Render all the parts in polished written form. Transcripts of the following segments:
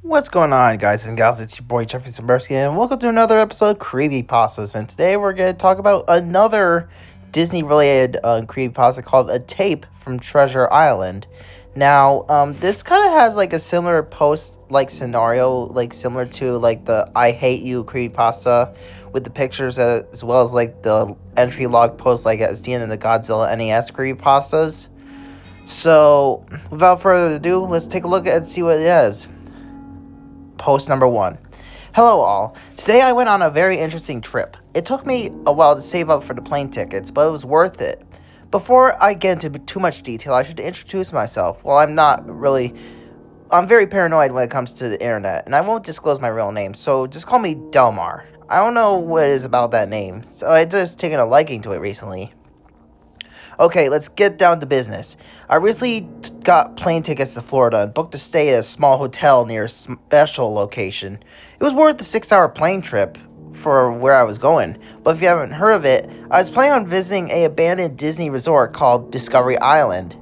What's going on, guys and gals? It's your boy Jeffrey Simberski, and welcome to another episode of Creepypastas. And today we're going to talk about another Disney-related creepypasta called "A Tape from Treasure Island." Now, this kind of has like a similar post-like scenario, like similar to like the "I Hate You" creepypasta, with the pictures as well as like the entry log post, like as the end of the Godzilla NES creepypastas. So, without further ado, let's take a look at and see what it is. Post number 1. Hello all. Today I went on a very interesting trip. It took me a while to save up for the plane tickets, but it was worth it. Before I get into too much detail, I should introduce myself. Well, I'm very paranoid when it comes to the internet, and I won't disclose my real name, so just call me Delmar. I don't know what it is about that name, so I just taken a liking to it recently. Okay, let's get down to business. I recently got plane tickets to Florida and booked a stay at a small hotel near a special location. It was worth the 6-hour plane trip for where I was going, but if you haven't heard of it, I was planning on visiting an abandoned Disney resort called Discovery Island.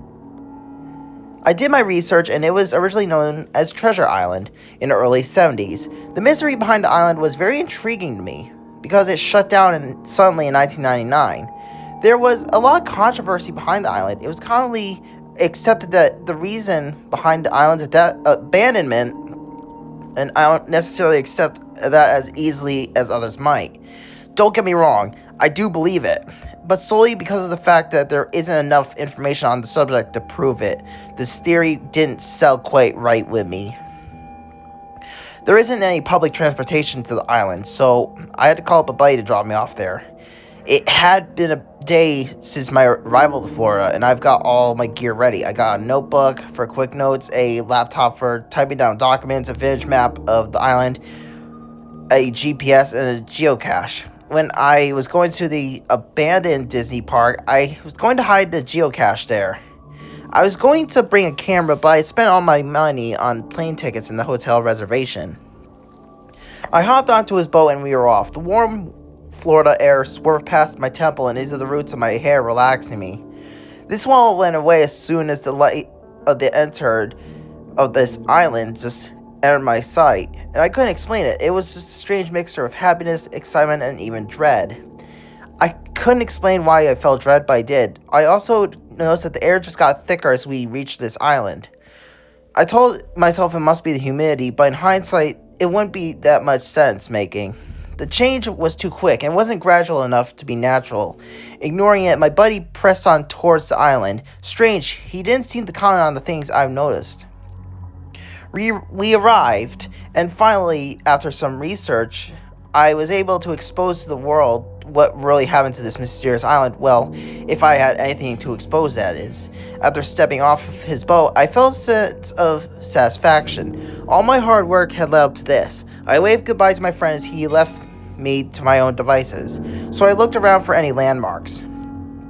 I did my research, and it was originally known as Treasure Island in the early 70s. The mystery behind the island was very intriguing to me because it shut down suddenly in 1999. There was a lot of controversy behind the island. It was commonly accepted that the reason behind the island's abandonment, and I don't necessarily accept that as easily as others might. Don't get me wrong, I do believe it, but solely because of the fact that there isn't enough information on the subject to prove it. This theory didn't sell quite right with me. There isn't any public transportation to the island, so I had to call up a buddy to drop me off there. It had been a day since my arrival to Florida, and I've got all my gear ready. I got a notebook for quick notes, a laptop for typing down documents, a vintage map of the island, a GPS, and a geocache. When I was going to the abandoned Disney park, I was going to hide the geocache there. I was going to bring a camera, but I spent all my money on plane tickets and the hotel reservation. I hopped onto his boat and we were off. The warm Florida air swerved past my temple and into the roots of my hair, relaxing me. This all went away as soon as the light of the entered of this island just entered my sight, and I couldn't explain it. It was just a strange mixture of happiness, excitement, and even dread. I couldn't explain why I felt dread, but I did. I also noticed that the air just got thicker as we reached this island. I told myself it must be the humidity, but in hindsight, it wouldn't be that much sense making. The change was too quick and wasn't gradual enough to be natural. Ignoring it, my buddy pressed on towards the island. Strange, he didn't seem to comment on the things I've noticed. We arrived, and finally, after some research, I was able to expose to the world what really happened to this mysterious island. Well, if I had anything to expose, that is. After stepping off of his boat, I felt a sense of satisfaction. All my hard work had led up to this. I waved goodbye to my friend as he left me to my own devices, so I looked around for any landmarks.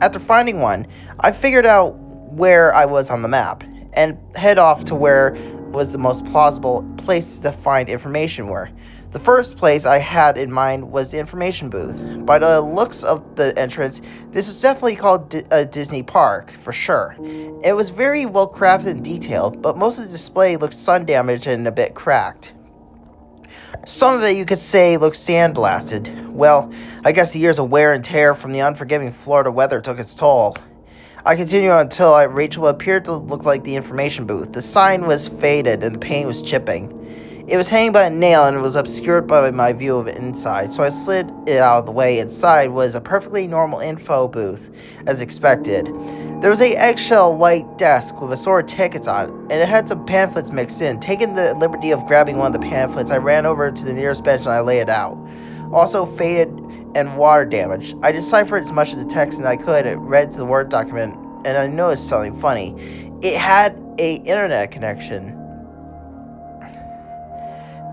After finding one, I figured out where I was on the map, and head off to where was the most plausible places to find information were. The first place I had in mind was the information booth. By the looks of the entrance, this was definitely called a Disney park, for sure. It was very well crafted and detailed, but most of the display looked sun damaged and a bit cracked. Some of it you could say looked sandblasted. Well, I guess the years of wear and tear from the unforgiving Florida weather took its toll. I continued until I reached what appeared to look like the information booth. The sign was faded and the paint was chipping. It was hanging by a nail and was obscured by my view of it inside, so I slid it out of the way. Inside was a perfectly normal info booth, as expected. There was a eggshell white desk with assorted tickets on it, and it had some pamphlets mixed in. Taking the liberty of grabbing one of the pamphlets, I ran over to the nearest bench and I laid it out. Also faded and water damaged. I deciphered as much of the text as I could and read the Word document, and I noticed something funny. It had a internet connection.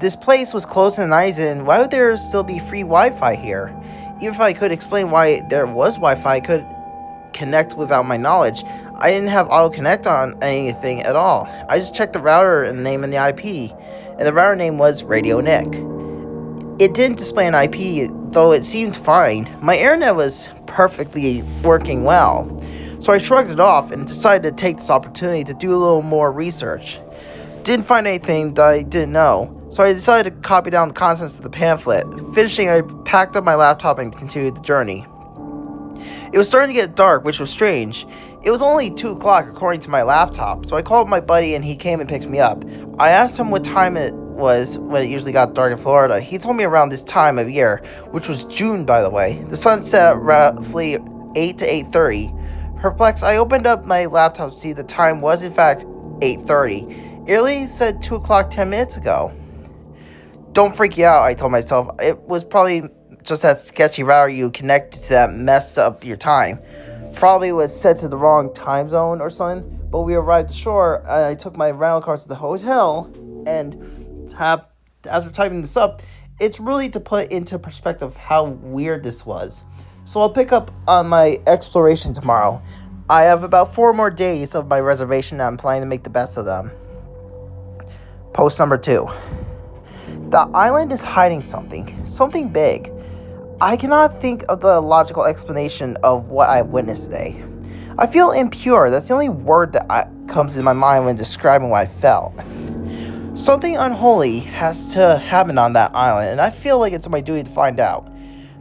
This place was closed in the 90s, and why would there still be free Wi-Fi here? Even if I could explain why there was Wi-Fi, I could connect without my knowledge. I didn't have auto-connect on anything at all. I just checked the router and the name and the IP, and the router name was Radio Nick. It didn't display an IP, though it seemed fine. My internet was perfectly working well, so I shrugged it off and decided to take this opportunity to do a little more research. didn't find anything that I didn't know, so I decided to copy down the contents of the pamphlet. Finishing, I packed up my laptop and continued the journey. It was starting to get dark, which was strange. It was only 2 o'clock according to my laptop, so I called my buddy and he came and picked me up. I asked him what time it was when it usually got dark in Florida. He told me around this time of year, which was June, by the way. The sun set at roughly 8 to 8:30. Perplexed, I opened up my laptop to see the time was in fact 8:30. It really said 2 o'clock 10 minutes ago. Don't freak you out, I told myself. It was probably just that sketchy router you connected to that messed up your time. Probably was set to the wrong time zone or something. But we arrived ashore, and I took my rental car to the hotel, and after typing this up, it's really to put into perspective how weird this was. So I'll pick up on my exploration tomorrow. I have about 4 more days of my reservation, and I'm planning to make the best of them. Post number 2. The island is hiding something big. I cannot think of the logical explanation of what I have witnessed today. I feel impure. That's the only word that comes in my mind when describing what I felt. Something unholy has to happen on that island, and I feel like it's my duty to find out.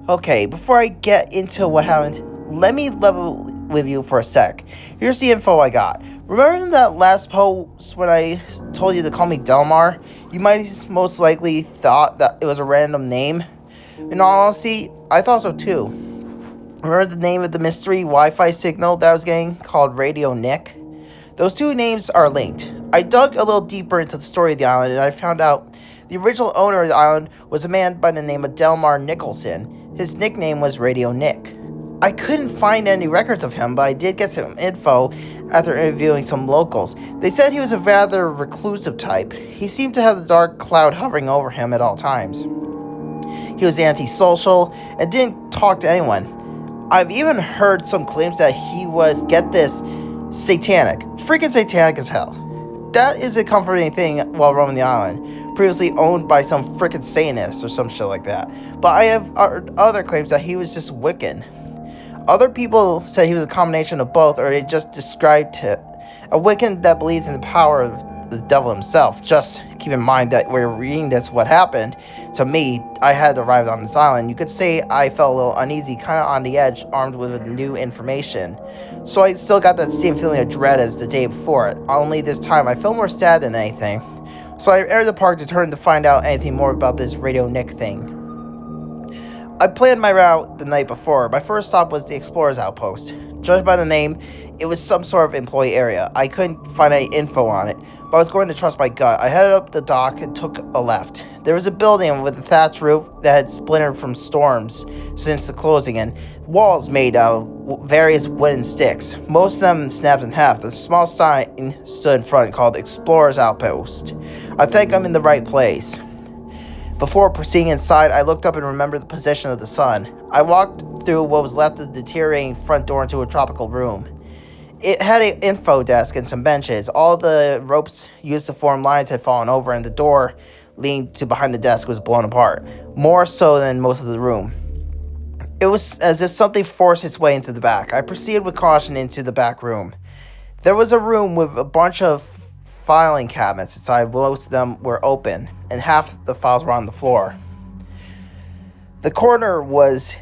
Okay, before I get into what happened, let me level with you for a sec. Here's the info I got. Remember in that last post when I told you to call me Delmar? You might most likely thought that it was a random name. In all honesty, I thought so too. Remember the name of the mystery Wi-Fi signal that I was getting called Radio Nick? Those 2 names are linked. I dug a little deeper into the story of the island and I found out the original owner of the island was a man by the name of Delmar Nicholson. His nickname was Radio Nick. I couldn't find any records of him, but I did get some info after interviewing some locals. They said he was a rather reclusive type. He seemed to have the dark cloud hovering over him at all times. He was antisocial and didn't talk to anyone. I've even heard some claims that he was, get this, satanic. Freaking satanic as hell. That is a comforting thing while roaming the island. Previously owned by some freaking Satanist or some shit like that. But I have heard other claims that he was just Wiccan. Other people said he was a combination of both, or they just described him a Wiccan that believes in the power of the devil himself. Just keep in mind that we're reading this, what happened to me. I had arrived on this island. You could say I felt a little uneasy, kind of on the edge, armed with new information. So I still got that same feeling of dread as the day before. Only this time I felt more sad than anything. So I entered the park determined to find out anything more about this Radio Nick thing. I planned my route the night before. My first stop was the Explorer's Outpost. Judged by the name, it was some sort of employee area. I couldn't find any info on it, but I was going to trust my gut. I headed up the dock and took a left. There was a building with a thatched roof that had splintered from storms since the closing, and walls made out of various wooden sticks. Most of them snapped in half. The small sign stood in front called Explorer's Outpost. I think I'm in the right place. Before proceeding inside, I looked up and remembered the position of the sun. I walked through what was left of the deteriorating front door into a tropical room. It had an info desk and some benches. All the ropes used to form lines had fallen over, and the door leading to behind the desk was blown apart, more so than most of the room. It was as if something forced its way into the back. I proceeded with caution into the back room. There was a room with a bunch of filing cabinets inside. Most of them were open, and half the files were on the floor. The corner was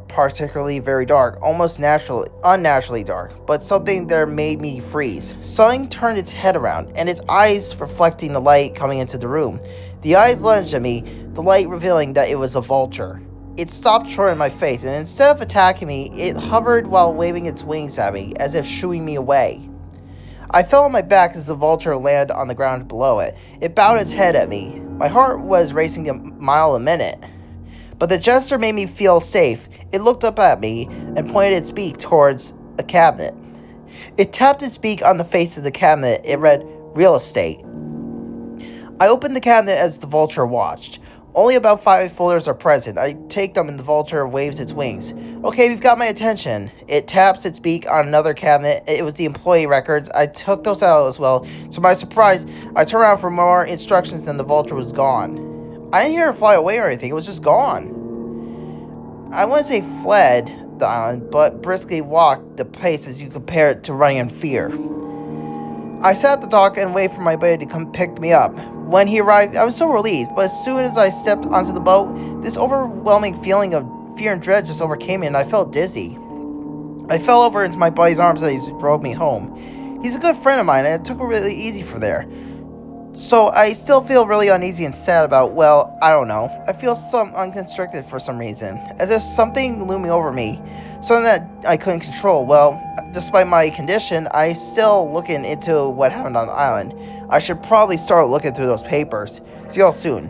particularly very dark, almost unnaturally dark, but something there made me freeze. Something turned its head around, and its eyes reflecting the light coming into the room. The eyes lunged at me, the light revealing that it was a vulture. It stopped short in my face, and instead of attacking me, it hovered while waving its wings at me, as if shooing me away. I fell on my back as the vulture landed on the ground below it. It bowed its head at me. My heart was racing a mile a minute. But the gesture made me feel safe. It looked up at me and pointed its beak towards a cabinet. It tapped its beak on the face of the cabinet. It read, "Real estate." I opened the cabinet as the vulture watched. Only about 5 folders are present. I take them and the vulture waves its wings. Okay, you've got my attention. It taps its beak on another cabinet. It was the employee records. I took those out as well. To my surprise, I turned around for more instructions and the vulture was gone. I didn't hear it fly away or anything. It was just gone. I wouldn't say fled the island, but briskly walked the pace as you compare it to running in fear. I sat at the dock and waited for my buddy to come pick me up. When he arrived, I was so relieved, but as soon as I stepped onto the boat, this overwhelming feeling of fear and dread just overcame me, and I felt dizzy. I fell over into my buddy's arms as he drove me home. He's a good friend of mine, and it took it really easy from there. So I still feel really uneasy and sad about, well, I don't know. I feel some unconstricted for some reason, as if something looming over me, something that I couldn't control. Well, despite my condition, I still looking into what happened on the island. I should probably start looking through those papers. See y'all soon.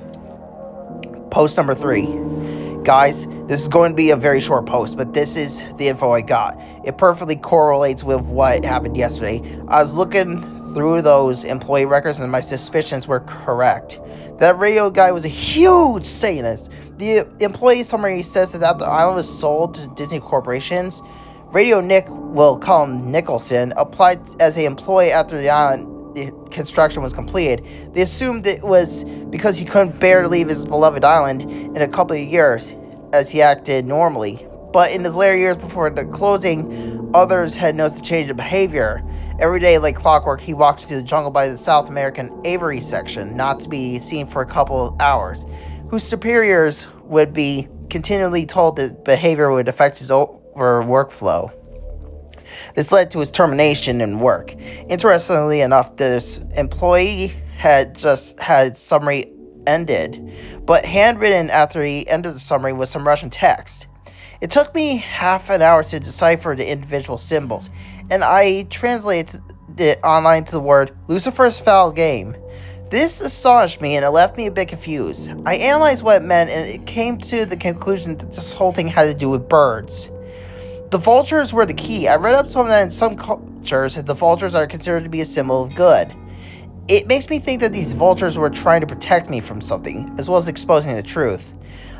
Post number 3. Guys, this is going to be a very short post, but this is the info I got. It perfectly correlates with what happened yesterday. I was looking through those employee records and my suspicions were correct. That radio guy was a huge Satanist. The employee summary says that after the island was sold to Disney corporations, Radio Nick, we'll call him Nicholson, applied as an employee after the island construction was completed. They assumed it was because he couldn't bear to leave his beloved island in a couple of years as he acted normally. But in his later years before the closing, others had noticed a change in behavior. Every day, like clockwork, he walks through the jungle by the South American Avery section, not to be seen for a couple of hours, whose superiors would be continually told that behavior would affect his workflow. This led to his termination in work. Interestingly enough, this employee had just had summary ended, but handwritten after he ended the summary was some Russian text. It took me half an hour to decipher the individual symbols, and I translated it online to the word Lucifer's Foul Game. This astonished me and it left me a bit confused. I analyzed what it meant and it came to the conclusion that this whole thing had to do with birds. The vultures were the key. I read up some of that in some cultures that the vultures are considered to be a symbol of good. It makes me think that these vultures were trying to protect me from something, as well as exposing the truth.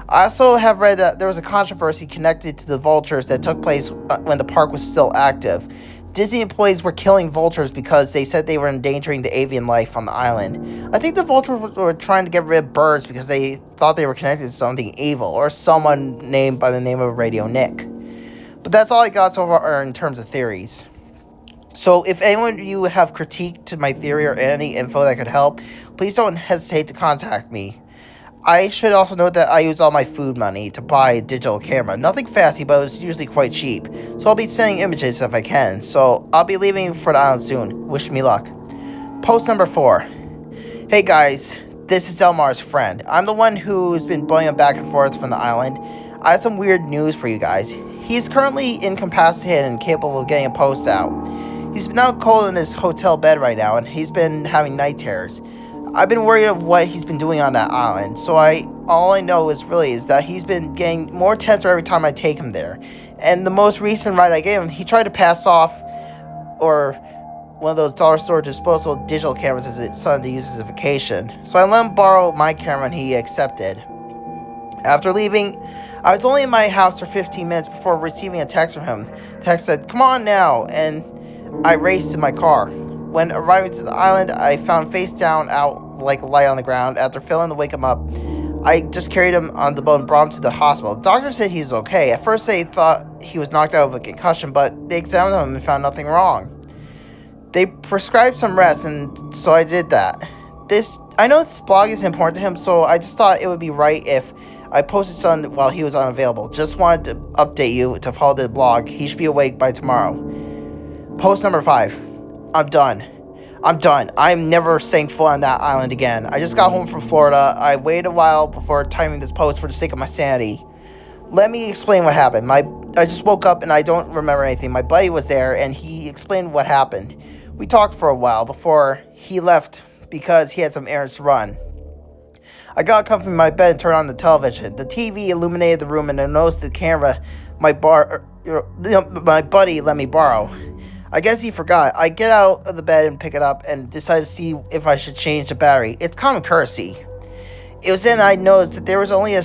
I also have read that there was a controversy connected to the vultures that took place when the park was still active. Disney employees were killing vultures because they said they were endangering the avian life on the island. I think the vultures were trying to get rid of birds because they thought they were connected to something evil, or someone named by the name of Radio Nick. But that's all I got so far in terms of theories. So if anyone of you have critique to my theory or any info that could help, please don't hesitate to contact me. I should also note that I use all my food money to buy a digital camera. Nothing fancy, but it's usually quite cheap. So I'll be sending images if I can. So I'll be leaving for the island soon. Wish me luck. Post number 4. Hey guys, this is Elmar's friend. I'm the one who's been blowing back and forth from the island. I have some weird news for you guys. He's currently incapacitated and capable of getting a post out. He's been out cold in his hotel bed right now, and he's been having night terrors. I've been worried of what he's been doing on that island, so all I know is that he's been getting more tenser every time I take him there. And the most recent ride I gave him, he tried to pass off or one of those dollar store disposable digital cameras as his son to use as a vacation. So I let him borrow my camera and he accepted. After leaving, I was only in my house for 15 minutes before receiving a text from him. The text said, "Come on now," and I raced to my car. When arriving to the island, I found face down out like a light on the ground. After failing to wake him up, I just carried him on the boat and brought him to the hospital. The doctor said he was okay. At first they thought he was knocked out of a concussion, but they examined him and found nothing wrong. They prescribed some rest, and so I did that. I know this blog is important to him, so I just thought it would be right if I posted something while he was unavailable. Just wanted to update you to follow the blog. He should be awake by tomorrow. Post number 5. I'm done. I'm never staying foot on that island again. I just got home from Florida. I waited a while before typing this post for the sake of my sanity. Let me explain what happened. I just woke up and I don't remember anything. My buddy was there and he explained what happened. We talked for a while before he left because he had some errands to run. I got comfy in my bed and turned on the television. The TV illuminated the room and I noticed the camera my buddy let me borrow. I guess he forgot. I get out of the bed and pick it up and decide to see if I should change the battery. It's common courtesy. It was then I noticed that there was only a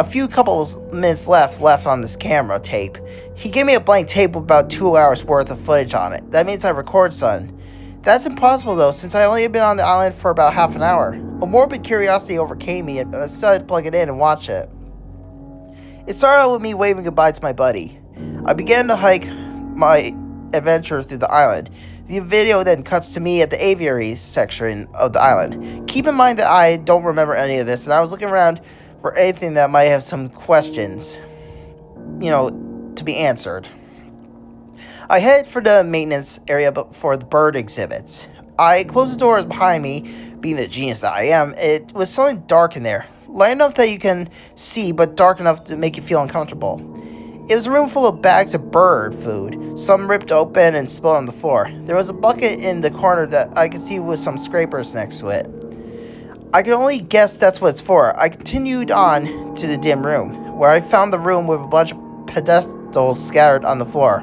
few couple minutes left on this camera tape. He gave me a blank tape with about 2 hours worth of footage on it. That means I record some. That's impossible though, since I only had been on the island for about half an hour. A morbid curiosity overcame me and I decided to plug it in and watch it. It started out with me waving goodbye to my buddy. I began to hike adventure through the island. The video then cuts to me at the aviary section of the island. Keep in mind that I don't remember any of this, and I was looking around for anything that might have some questions, to be answered. I headed for the maintenance area for the bird exhibits. I closed the doors behind me, being the genius that I am. It was something dark in there. Light enough that you can see, but dark enough to make you feel uncomfortable. It was a room full of bags of bird food, some ripped open and spilled on the floor. There was a bucket in the corner that I could see with some scrapers next to it. I could only guess that's what it's for. I continued on to the dim room, where I found the room with a bunch of pedestals scattered on the floor.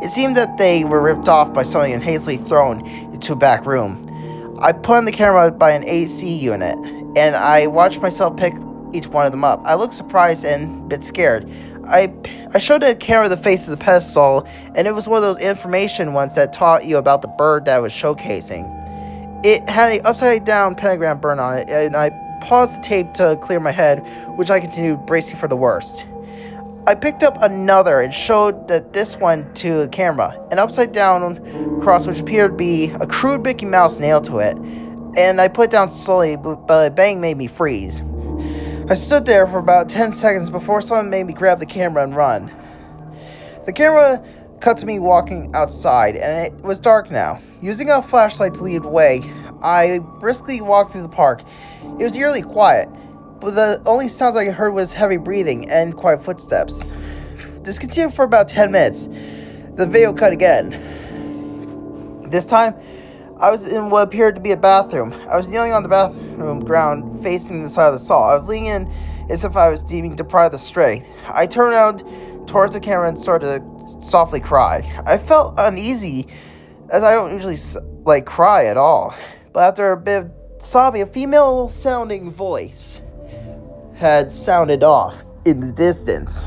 It seemed that they were ripped off by something and hastily thrown into a back room. I put on the camera by an AC unit, and I watched myself pick each one of them up. I looked surprised and a bit scared. I showed the camera the face of the pedestal, and it was one of those information ones that taught you about the bird that I was showcasing. It had an upside-down pentagram burn on it, and I paused the tape to clear my head, which I continued bracing for the worst. I picked up another and showed this one to the camera, an upside-down cross which appeared to be a crude Mickey Mouse nailed to it, and I put it down slowly, but a bang made me freeze. I stood there for about 10 seconds before someone made me grab the camera and run. The camera cut to me walking outside, and it was dark now. Using a flashlight to lead the way, I briskly walked through the park. It was eerily quiet, but the only sounds I heard was heavy breathing and quiet footsteps. This continued for about 10 minutes. The video cut again. This time, I was in what appeared to be a bathroom. I was kneeling on the bathroom ground, facing the side of the stall. I was leaning in as if I was deeming deprived of strength. I turned around towards the camera and started to softly cry. I felt uneasy, as I don't usually cry at all. But after a bit of sobbing, a female-sounding voice had sounded off in the distance,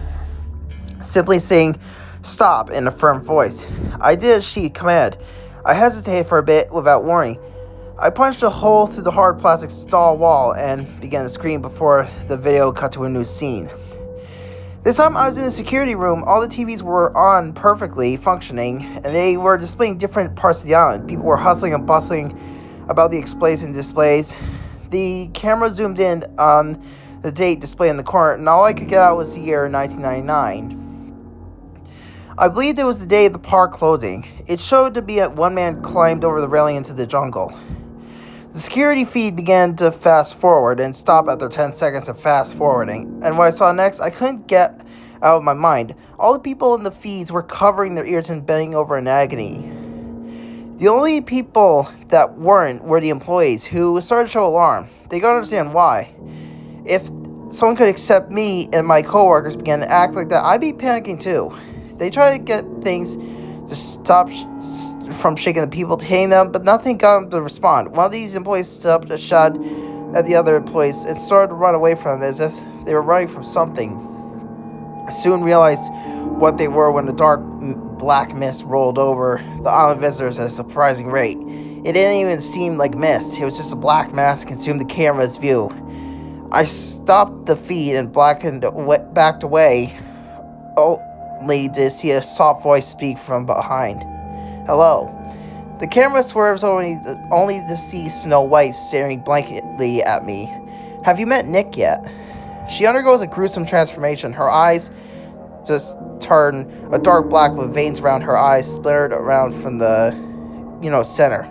simply saying, "Stop," in a firm voice. I did as she commanded. I hesitated for a bit without warning. I punched a hole through the hard plastic stall wall and began to scream before the video cut to a new scene. This time I was in the security room. All the TVs were on perfectly functioning, and they were displaying different parts of the island. People were hustling and bustling about the displays and displays. The camera zoomed in on the date displayed in the corner, and all I could get out was the year 1999. I believed it was the day of the park closing. It showed to be one man climbed over the railing into the jungle. The security feed began to fast forward and stop after 10 seconds of fast forwarding, and what I saw next I couldn't get out of my mind. All the people in the feeds were covering their ears and bending over in agony. The only people that weren't were the employees, who started to show alarm. They couldn't understand why. If someone could accept me and my coworkers began to act like that, I'd be panicking too. They tried to get things to stop from shaking the people, hitting them, but nothing got them to respond. One of these employees stood up and shot at the other employees and started to run away from them as if they were running from something. I soon realized what they were when the dark black mist rolled over the island visitors at a surprising rate. It didn't even seem like mist. It was just a black mass that consumed the camera's view. I stopped the feed and backed away, only to see a soft voice speak from behind. "Hello." The camera swerves only to see Snow White staring blankly at me. "Have you met Nick yet?" She undergoes a gruesome transformation. Her eyes just turn a dark black with veins around her eyes splintered around from the, center.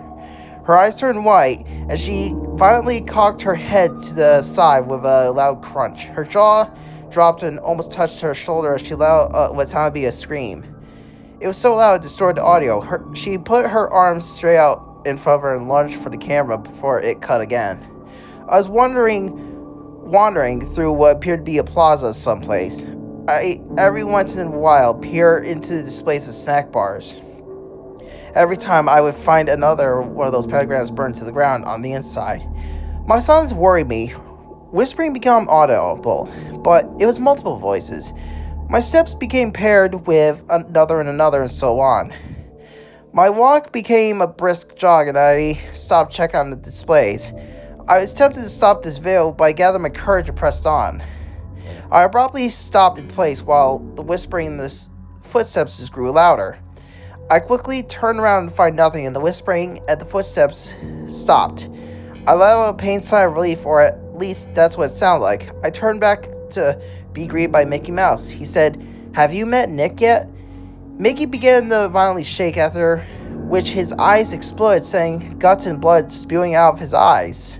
Her eyes turn white, and she violently cocked her head to the side with a loud crunch. Her jaw dropped and almost touched her shoulder as she let what sounded to be a scream. It was so loud it destroyed the audio. She put her arms straight out in front of her and lunged for the camera before it cut again. I was wandering through what appeared to be a plaza someplace. I, every once in a while, peer into the displays of snack bars. Every time I would find another one of those pentagrams burned to the ground on the inside. My silence worried me. Whispering became audible, but it was multiple voices. My steps became paired with another and so on. My walk became a brisk jog, and I stopped to check on the displays. I was tempted to stop this video, but I gathered my courage and pressed on. I abruptly stopped in place while the whispering in the footsteps just grew louder. I quickly turned around and find nothing, and the whispering and the footsteps stopped. I let out a pained sigh of relief, or at least that's what it sounded like. I turned back to be greeted by Mickey Mouse. He said, "Have you met Nick yet?" Mickey began to violently shake, after which his eyes exploded, sending guts and blood spewing out of his eyes.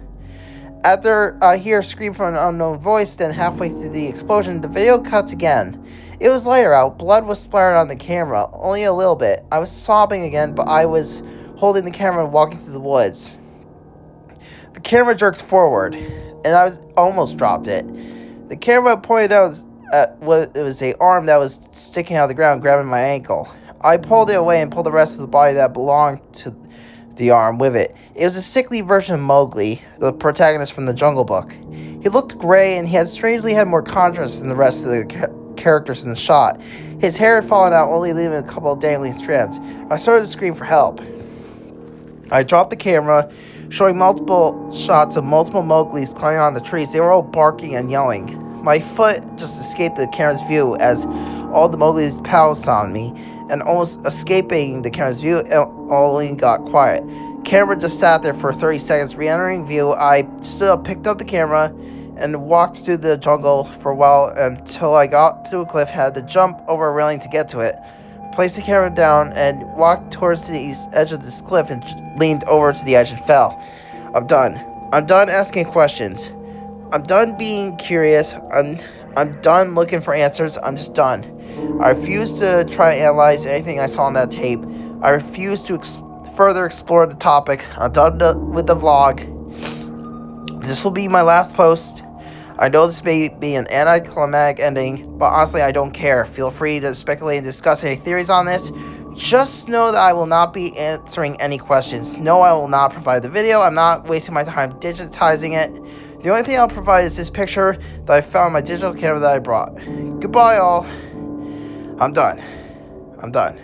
After I hear a scream from an unknown voice, then halfway through the explosion, the video cuts again. It was lighter out. Blood was splattered on the camera, only a little bit. I was sobbing again, but I was holding the camera and walking through the woods. The camera jerked forward, and I almost dropped it. The camera pointed out at what it was, a arm that was sticking out of the ground, grabbing my ankle. I pulled it away and pulled the rest of the body that belonged to the arm with it. It was a sickly version of Mowgli, the protagonist from the Jungle Book. He looked gray, and he strangely had more contrast than the rest of the characters in the shot. His hair had fallen out, only leaving a couple of dangling strands. I started to scream for help. I dropped the camera, showing multiple shots of multiple Mowglis climbing on the trees. They were all barking and yelling. My foot just escaped the camera's view as all the Mowglis pounced on me, and almost escaping the camera's view, it only got quiet. Camera just sat there for 30 seconds. Re-entering view, I stood up, picked up the camera, and walked through the jungle for a while until I got to a cliff, had to jump over a railing to get to it. Placed the camera down and walked towards the edge of this cliff and leaned over to the edge and fell. I'm done. I'm done asking questions. I'm done being curious. I'm done looking for answers. I'm just done. I refuse to try to analyze anything I saw on that tape. I refuse to further explore the topic. I'm done with the vlog. This will be my last post. I know this may be an anticlimactic ending, but honestly, I don't care. Feel free to speculate and discuss any theories on this. Just know that I will not be answering any questions. No, I will not provide the video. I'm not wasting my time digitizing it. The only thing I'll provide is this picture that I found on my digital camera that I brought. Goodbye, all. I'm done. I'm done.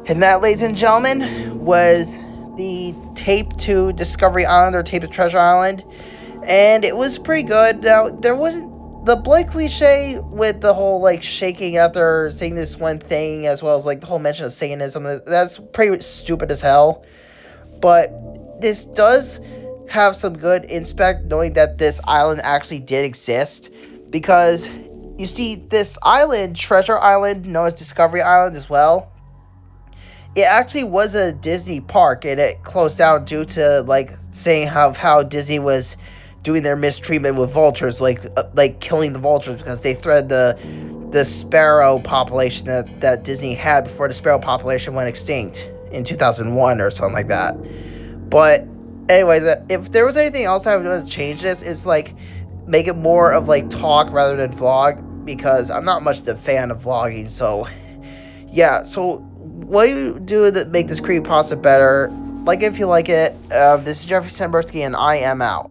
And that, ladies and gentlemen, was the tape to Discovery Island, or tape to Treasure Island. And it was pretty good. Now, there wasn't the blood cliche with the whole, like, shaking after saying this one thing, as well as, like, the whole mention of Satanism. That's pretty stupid as hell. But this does have some good inspect, knowing that this island actually did exist. Because, you see, this island, Treasure Island, known as Discovery Island as well, it actually was a Disney park, and it closed down due to, like, saying how Disney was doing their mistreatment with vultures, like killing the vultures because they threatened the sparrow population that Disney had before the sparrow population went extinct in 2001 or something like that. But anyways, if there was anything else I would want to change this, it's like make it more of like talk rather than vlog, because I'm not much a fan of vlogging. So yeah, so what do you do to make this creepypasta better? Like it if you like it. This is Jeffrey Sambursky, and I am out.